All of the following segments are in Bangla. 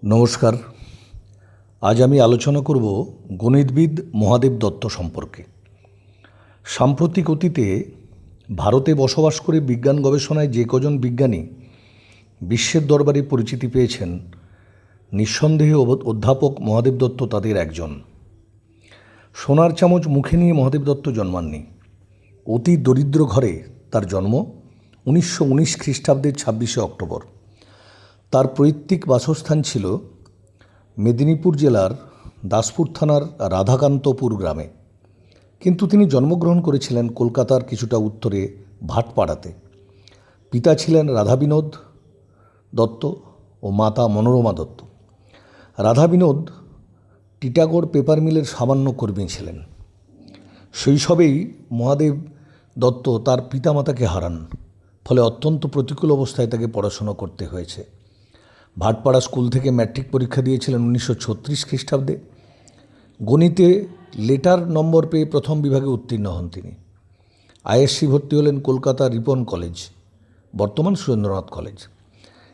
নমস্কার। আজ আমি আলোচনা করব গণিতবিদ মহাদেব দত্ত সম্পর্কে। সাম্প্রতিক অতীতে ভারতে বসবাস করে বিজ্ঞান গবেষণায় যে কজন বিজ্ঞানী বিশ্বের দরবারে পরিচিতি পেয়েছেন, নিঃসন্দেহে অধ্যাপক মহাদেব দত্ত তাদের একজন। সোনার চামচ মুখে নিয়ে মহাদেব দত্ত জন্মাননি। অতি দরিদ্র ঘরে তার জন্ম 1919 খ্রিস্টাব্দের 26শে অক্টোবর। তার পৈতৃক বাসস্থান ছিল মেদিনীপুর জেলার দাসপুর থানার রাধাকান্তপুর গ্রামে, কিন্তু তিনি জন্মগ্রহণ করেছিলেন কলকাতার কিছুটা উত্তরে ভাটপাড়াতে। পিতা ছিলেন রাধাবিনোদ দত্ত ও মাতা মনোরমা দত্ত। রাধাবিনোদ টিটাগড় পেপার মিলের সামান্য কর্মী ছিলেন। শৈশবেই মহাদেব দত্ত তার পিতামাতাকে হারান, ফলে অত্যন্ত প্রতিকূল অবস্থায় তাকে পড়াশোনা করতে হয়েছে। ভাটপাড়া স্কুল থেকে ম্যাট্রিক পরীক্ষা দিয়েছিলেন 1936 খ্রিস্টাব্দে। গণিতে লেটার নম্বর পেয়ে প্রথম বিভাগে উত্তীর্ণ হন তিনি। আইএসসি ভর্তি হলেন কলকাতা রিপন কলেজ, বর্তমান সুরেন্দ্রনাথ কলেজ,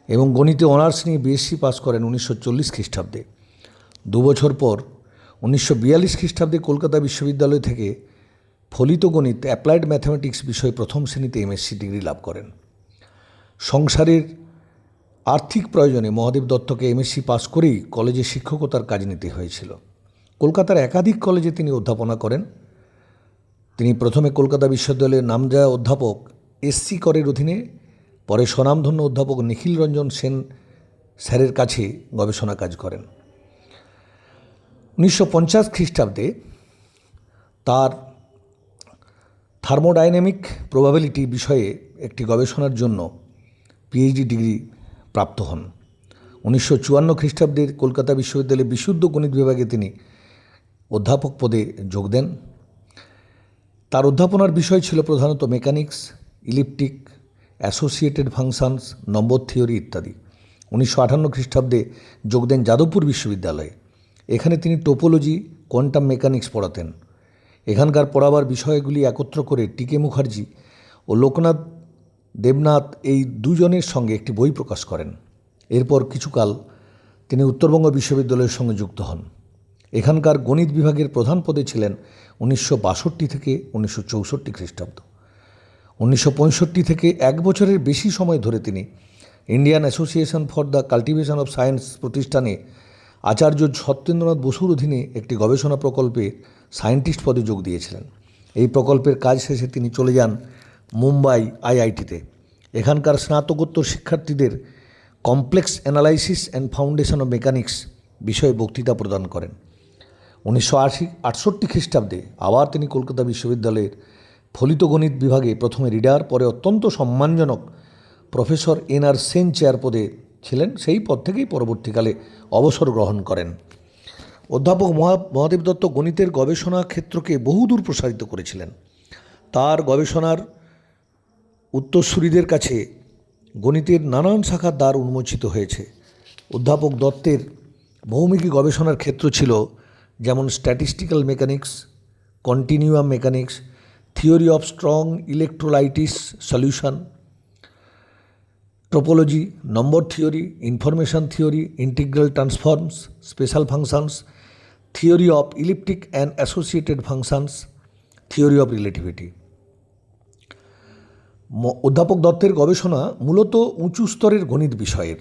এবং গণিতে অনার্স নিয়ে বিএসসি পাস করেন 1940 খ্রিস্টাব্দে। 2 বছর পর 1942 খ্রিস্টাব্দে কলকাতা বিশ্ববিদ্যালয় থেকে ফলিত গণিত অ্যাপ্লাইড ম্যাথামেটিক্স বিষয়ে প্রথম শ্রেণীতে এমএসসি ডিগ্রি লাভ করেন। সংসারের আর্থিক প্রয়োজনে মহাদেব দত্তকে এমএসসি পাস করেই কলেজে শিক্ষকতার কাজ নিতে হয়েছিল। কলকাতার একাধিক কলেজে তিনি অধ্যাপনা করেন। তিনি প্রথমে কলকাতা বিশ্ববিদ্যালয়ের নামজাদা অধ্যাপক এসসি করের অধীনে, পরে স্বনামধন্য অধ্যাপক নিখিল রঞ্জন সেন স্যারের কাছে গবেষণা কাজ করেন। 1950 খ্রিস্টাব্দে তার থার্মোডাইনামিক প্রবাবিলিটি বিষয়ে একটি গবেষণার জন্য পিএইচডি ডিগ্রি প্রাপ্ত হন। 1954 খ্রিস্টাব্দের কলকাতা বিশ্ববিদ্যালয়ের বিশুদ্ধ গণিত বিভাগে তিনি অধ্যাপক পদে যোগ দেন। তার অধ্যাপনার বিষয় ছিল প্রধানত মেকানিক্স, ইলিপ্টিক, অ্যাসোসিয়েটেড ফাংশনস, নম্বর থিওরি ইত্যাদি। 1958 খ্রিস্টাব্দে যোগ দেন যাদবপুর বিশ্ববিদ্যালয়ে। এখানে তিনি টোপোলজি, কোয়ান্টাম মেকানিক্স পড়াতেন। এখানকার পড়াবার বিষয়গুলি একত্র করে টিকে মুখার্জি ও লোকনাথ দেবনাথ এই দুজনের সঙ্গে একটি বই প্রকাশ করেন। এরপর কিছুকাল তিনি উত্তরবঙ্গ বিশ্ববিদ্যালয়ের সঙ্গে যুক্ত হন। এখানকার গণিত বিভাগের প্রধান পদে ছিলেন 1962 থেকে 1964 খ্রিস্টাব্দ। 1965 থেকে 1 বছরের বেশি সময় ধরে তিনি Indian association for the cultivation of science প্রতিষ্ঠানে আচার্য সত্যেন্দ্রনাথ বসুর অধীনে একটি গবেষণা প্রকল্পে সায়েন্টিস্ট পদে যোগ দিয়েছিলেন। এই প্রকল্পের কাজ শেষে তিনি চলে যান মুম্বাই আইআইটিতে। এখানকার স্নাতকোত্তর শিক্ষার্থীদের complex analysis and foundation of mechanics বিষয়ে বক্তৃতা প্রদান করেন। 1968 খ্রিস্টাব্দে আবার তিনি কলকাতা বিশ্ববিদ্যালয়ের ফলিত গণিত বিভাগে প্রথমে রিডার, পরে অত্যন্ত সম্মানজনক প্রফেসর এনআর সেন চেয়ার পদে ছিলেন। সেই পদ থেকেই পরবর্তীকালে অবসর গ্রহণ করেন। অধ্যাপক মহাদেব দত্ত গণিতের গবেষণা ক্ষেত্রকে বহুদূর প্রসারিত করেছিলেন। তার গবেষণার উত্তরসূরিদের কাছে গণিতের নানান শাখার দ্বার উন্মোচিত হয়েছে। অধ্যাপক দত্তের বহুমুখী গবেষণার ক্ষেত্র ছিল যেমন statistical mechanics, continuum mechanics, theory of strong electrolytes solution, topology, number theory, information theory, integral transforms, special functions, theory of elliptic and associated functions, theory of relativity. অধ্যাপক দত্তের গবেষণা মূলত উঁচু স্তরের গণিত বিষয়ের।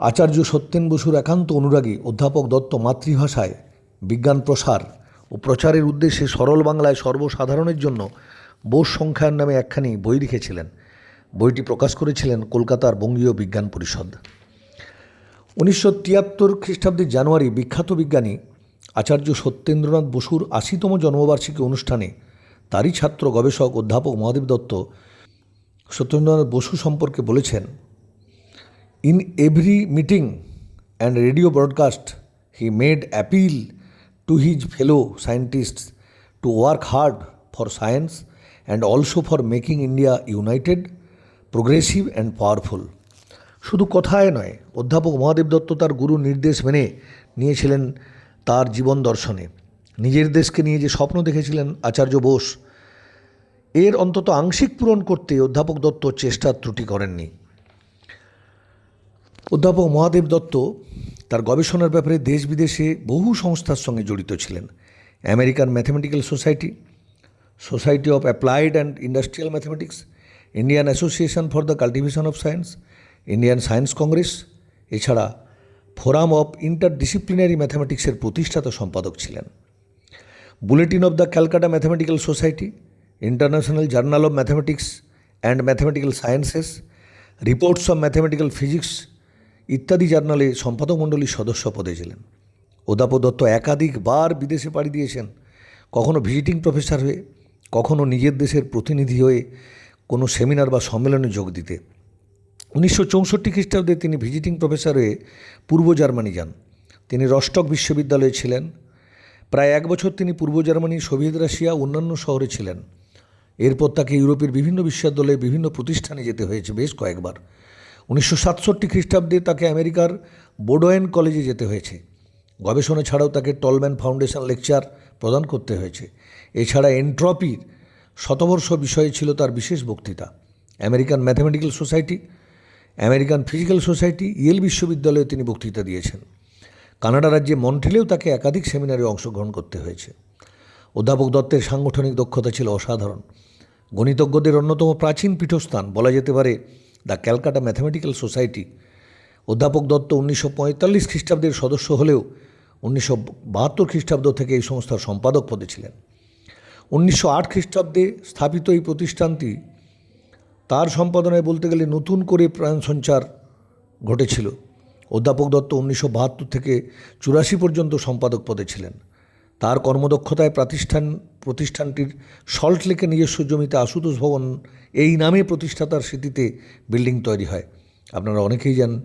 আচার্য সত্যেন বসুর একান্ত অনুরাগী অধ্যাপক দত্ত মাতৃভাষায় বিজ্ঞান প্রসার ও প্রচারের উদ্দেশ্যে সরল বাংলায় সর্বসাধারণের জন্য বোস সংখ্যায়ন নামে একখানি বই লিখেছিলেন। বইটি প্রকাশ করেছিলেন কলকাতার বঙ্গীয় বিজ্ঞান পরিষদ। 1973 খ্রিস্টাব্দের জানুয়ারি বিখ্যাত বিজ্ঞানী আচার্য সত্যেন্দ্রনাথ বসুর 80তম জন্মবার্ষিকী অনুষ্ঠানে তারই ছাত্র গবেষক অধ্যাপক মহাদেব দত্ত সত্যেন্দ্রনাথ বসু সম্পর্কে বলেছেন, in every meeting and radio broadcast he made appeal to his fellow scientists to work hard for science and also for making India United, progressive and powerful. শুধু কথায় নয়, অধ্যাপক মহাদেব দত্ত তার গুরুর নির্দেশ মেনে নিয়েছিলেন তার জীবন দর্শনে। নিজের দেশকে নিয়ে যে স্বপ্ন দেখেছিলেন আচার্য বোস, এর অন্তত আংশিক পূরণ করতে অধ্যাপক দত্ত চেষ্টার ত্রুটি করেননি। অধ্যাপক মহাদেব দত্ত তার গবেষণার ব্যাপারে দেশ বিদেশে বহু সংস্থার সঙ্গে জড়িত ছিলেন। American mathematical society, society of applied and industrial mathematics, Indian association for the cultivation of science, Indian science Congress, এছাড়া ফোরাম অফ ইন্টারডিসিপ্লিনারি ম্যাথমেটিক্সের প্রতিষ্ঠাতা সম্পাদক ছিলেন। Bulletin of the Calcutta mathematical society, international journal of mathematics and mathematical sciences, reports of mathematical physics ইত্যাদি জার্নালে সম্পাদক মণ্ডলীর সদস্য পদে ছিলেন। অধ্যাপক দত্ত একাধিকবার বিদেশে পাড়ি দিয়েছেন, কখনো ভিজিটিং প্রফেসর হয়ে, কখনো নিজের দেশের প্রতিনিধি হয়ে কোনো সেমিনার বা সম্মেলনে যোগ দিতে। 1964 খ্রিস্টাব্দে তিনি ভিজিটিং প্রফেসর হয়ে পূর্ব জার্মানি যান। তিনি রস্টক বিশ্ববিদ্যালয়ে ছিলেন। প্রায় 1 বছর তিনি পূর্ব জার্মানি, সোভিয়েত রাশিয়া, অন্যান্য শহরে ছিলেন। এরপর তাকে ইউরোপের বিভিন্ন বিশ্ববিদ্যালয়ে বিভিন্ন প্রতিষ্ঠানে যেতে হয়েছে বেশ কয়েকবার। 1967 খ্রিস্টাব্দে তাকে আমেরিকার বোডোয়েন কলেজে যেতে হয়েছে। গবেষণা ছাড়াও তাকে টলম্যান ফাউন্ডেশন লেকচার প্রদান করতে হয়েছে। এছাড়া এন্ট্রপির শতবর্ষ বিষয়ে ছিল তার বিশেষ বক্তৃতা। American mathematical society, American physical society, Yale বিশ্ববিদ্যালয়ে তিনি বক্তৃতা দিয়েছেন। কানাডা রাজ্যে মন্ট্রিলেও তাকে একাধিক সেমিনারে অংশগ্রহণ করতে হয়েছে। অধ্যাপক দত্তের সাংগঠনিক দক্ষতা ছিল অসাধারণ। গণিতজ্ঞদের অন্যতম প্রাচীন পীঠস্থান বলা যেতে পারে দ্য ক্যালকাটা ম্যাথমেটিক্যাল সোসাইটি। অধ্যাপক দত্ত 1945 খ্রিস্টাব্দের সদস্য হলেও 1972 খ্রিস্টাব্দ থেকে এই সংস্থার সম্পাদক পদে ছিলেন। 1908 খ্রিস্টাব্দে স্থাপিত এই প্রতিষ্ঠানটি তার সম্পাদনায় বলতে গেলে নতুন করে প্রাণ সঞ্চার ঘটেছিল। অধ্যাপক দত্ত 1972 থেকে 84 পর্যন্ত সম্পাদক পদে ছিলেন। তার কর্মদক্ষতায় প্রতিষ্ঠানটির সল্ট লেকে নিজস্ব জমিতে আশুতোষ ভবন এই নামে প্রতিষ্ঠাতার স্মৃতিতে বিল্ডিং তৈরি হয়। আপনারা অনেকেই জানেন,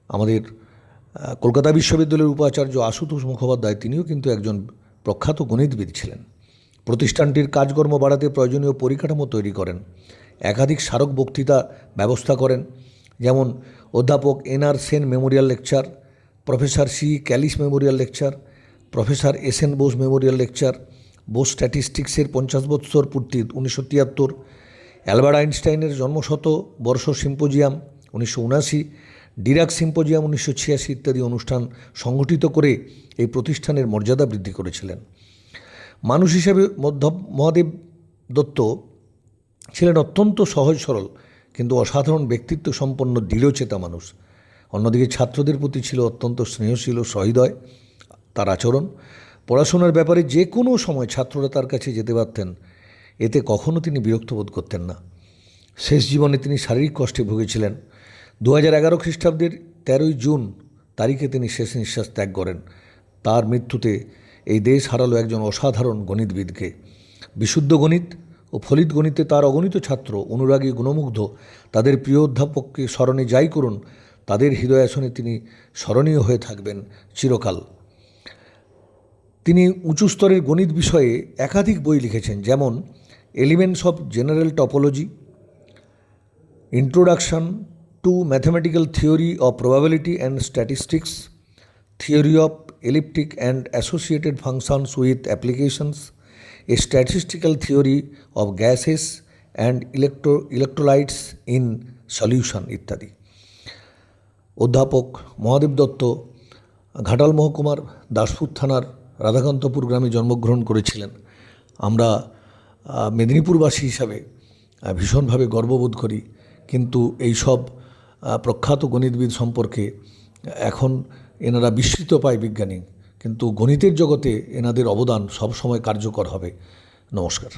আমাদের কলকাতা বিশ্ববিদ্যালয়ের উপাচার্য আশুতোষ মুখোপাধ্যায় তিনিও কিন্তু একজন প্রখ্যাত গণিতবিদ ছিলেন। প্রতিষ্ঠানটির কাজকর্ম বাড়াতে প্রয়োজনীয় পরিকাঠামো তৈরি করেন। একাধিক স্মারক বক্তৃতা ব্যবস্থা করেন, যেমন অধ্যাপক NR Sen memorial lecture, professor C ক্যালিস memorial lecture, professor S N Bose memorial lecture, Bose স্ট্যাটিস্টিক্সের 50 বৎসর পূর্তি 1973, অ্যালবার্ট আইনস্টাইনের জন্মশত বর্ষ সিম্পোজিয়াম 1979, ডিরাক সিম্পোজিয়াম 1986 ইত্যাদি অনুষ্ঠান সংগঠিত করে এই প্রতিষ্ঠানের মর্যাদা বৃদ্ধি করেছিলেন। মানুষ হিসেবে মহাদেব দত্ত ছিলেন অত্যন্ত সহজ সরল কিন্তু অসাধারণ ব্যক্তিত্ব সম্পন্ন দৃঢ়চেতা মানুষ। অন্যদিকে ছাত্রদের প্রতি ছিল অত্যন্ত স্নেহশীল ও সহৃদয় তার আচরণ। পড়াশোনার ব্যাপারে যে কোনো সময় ছাত্ররা তার কাছে যেতে পারতেন, এতে কখনও তিনি বিরক্ত বোধ করতেন না। শেষ জীবনে তিনি শারীরিক কষ্টে ভুগেছিলেন। 2011 খ্রিস্টাব্দের 13 জুন তারিখে তিনি শেষ নিঃশ্বাস ত্যাগ করেন। তার মৃত্যুতে এই দেশ হারালো একজন অসাধারণ গণিতবিদকে। বিশুদ্ধ গণিত ও ফলিত গণিতে তার অগণিত ছাত্র, অনুরাগী, গুণমুগ্ধ, তাদের প্রিয় অধ্যাপককে স্মরণে যাই করুন, তাদের হৃদয়াসনে তিনি স্মরণীয় হয়ে থাকবেন চিরকাল। তিনি উঁচু স্তরের গণিত বিষয়ে একাধিক বই লিখেছেন, যেমন elements of general topology, introduction to mathematical theory of probability and statistics, theory of elliptic and associated functions with applications, a statistical theory of gases and electrolytes in solution ইত্যাদি। অধ্যাপক মহাদেব দত্ত ঘাটাল মহকুমার দাসপুর থানার রাধাকান্তপুর গ্রামে জন্মগ্রহণ করেছিলেন। আমরা মেদিনীপুরবাসী হিসাবে ভীষণভাবে গর্ববোধ করি, কিন্তু এই সব প্রখ্যাত গণিতবিদ সম্পর্কে এখন এনারা বিস্মৃত পায় বিজ্ঞানী, কিন্তু গণিতের জগতে এনাদের অবদান সবসময় কার্যকর হবে। নমস্কার।